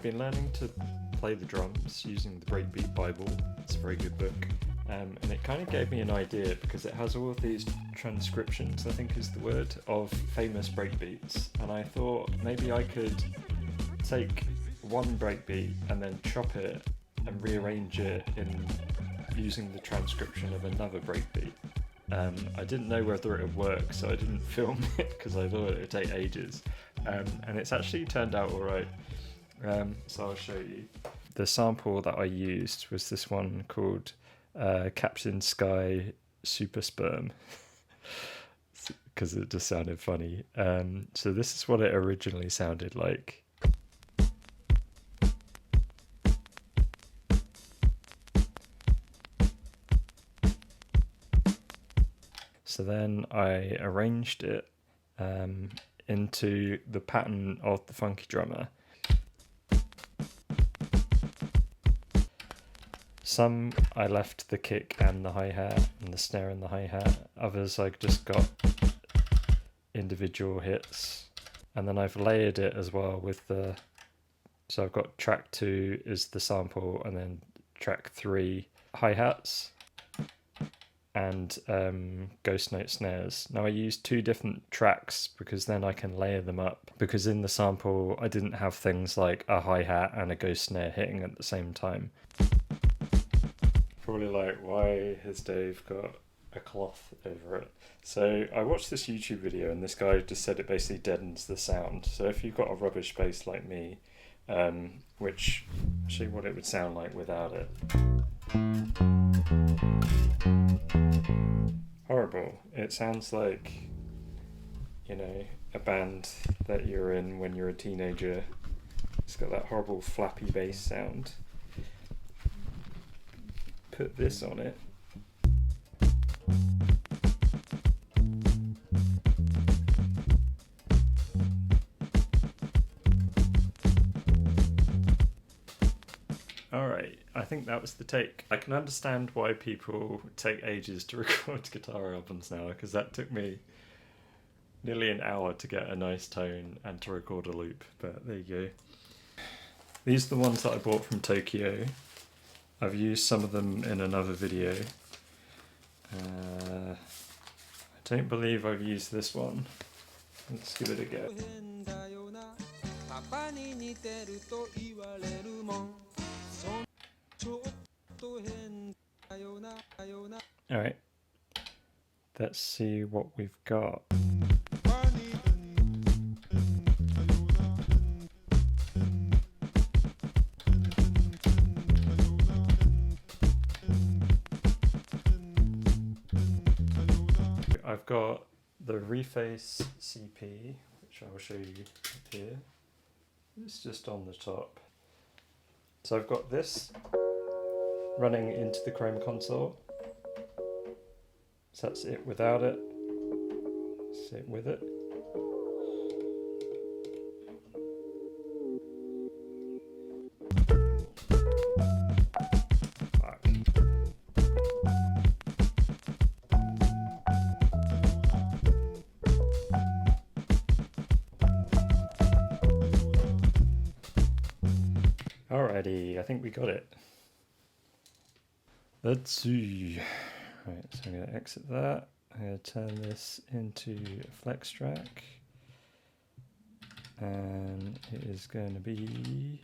been learning to play the drums using the Breakbeat Bible. It's a very good book. And it kind of gave me an idea because it has all of these transcriptions, I think is the word, of famous breakbeats. And I thought maybe I could take one breakbeat and then chop it and rearrange it in using the transcription of another breakbeat. I didn't know whether it would work, so I didn't film it because I thought it would take ages. And it's actually turned out alright. So I'll show you. The sample that I used was this one called Captain Sky Super Sperm, because it just sounded funny. So this is what it originally sounded like. So then I arranged it into the pattern of the funky drummer. Some I left the kick and the hi-hat and the snare and the hi-hat. Others I just got individual hits. And then I've layered it as well with the... So I've got track 2 is the sample, and then track 3 hi-hats and ghost note snares. Now I used 2 different tracks because then I can layer them up, because in the sample I didn't have things like a hi-hat and a ghost snare hitting at the same time. Probably like, why has Dave got a cloth over it? So I watched this YouTube video and this guy just said it basically deadens the sound. So if you've got a rubbish bass like me, which I'll show you what it would sound like without it. Horrible. It sounds like, you know, a band that you're in when you're a teenager. It's got that horrible flappy bass sound. Put this on it. Alright, I think that was the take. I can understand why people take ages to record guitar albums now, because that took me nearly an hour to get a nice tone and to record a loop, but there you go. These are the ones that I bought from Tokyo. I've used some of them in another video. I don't believe I've used this one. Let's give it a go. Alright, let's see what we've got. I've got the Reface CP, which I will show you here. It's just on the top. So I've got this running into the Chrome console. So that's it without it. That's it with it. Alrighty, I think we got it. Let's see. Right, so I'm going to exit that. I'm going to turn this into a flex track. And it is going to be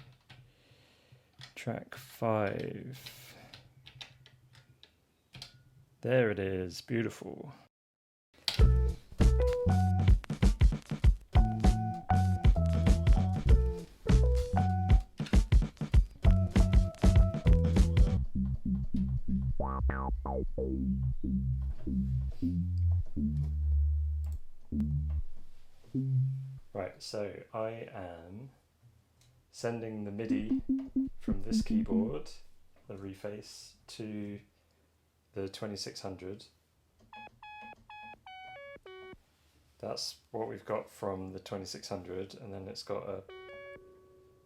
track 5. There it is, beautiful. Right, so I am sending the MIDI from this keyboard, the Reface, to the 2600. That's what we've got from the 2600, and then it's got a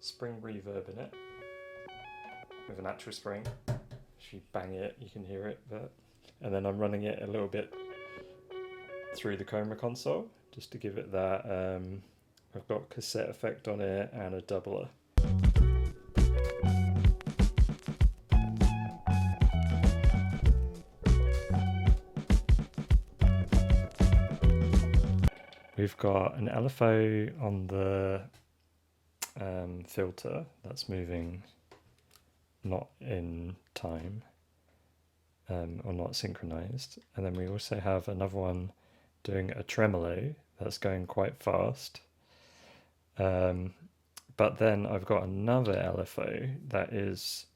spring reverb in it with an actual spring. If you bang it, you can hear it, and then I'm running it a little bit through the Chroma console just to give it that. I've got cassette effect on it and a doubler. We've got an LFO on the filter that's moving not in time or not synchronized, and then we also have another one doing a tremolo that's going quite fast, but then I've got another LFO that is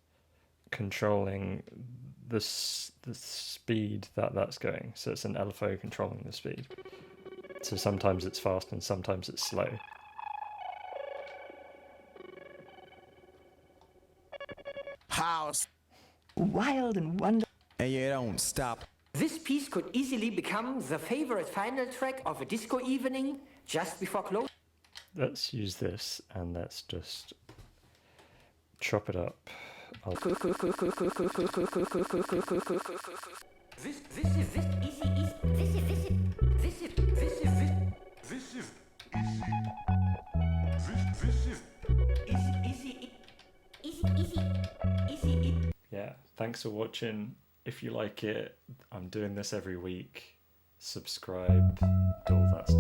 controlling the speed that that's going, so it's an LFO controlling the speed, so sometimes it's fast and sometimes it's slow. House. Wild and wonderful. And you don't stop. This piece could easily become the favorite final track of a disco evening just before close. Let's use this and let's just chop it up. Yeah, thanks for watching. If you like it, I'm doing this every week. Subscribe, do all that stuff.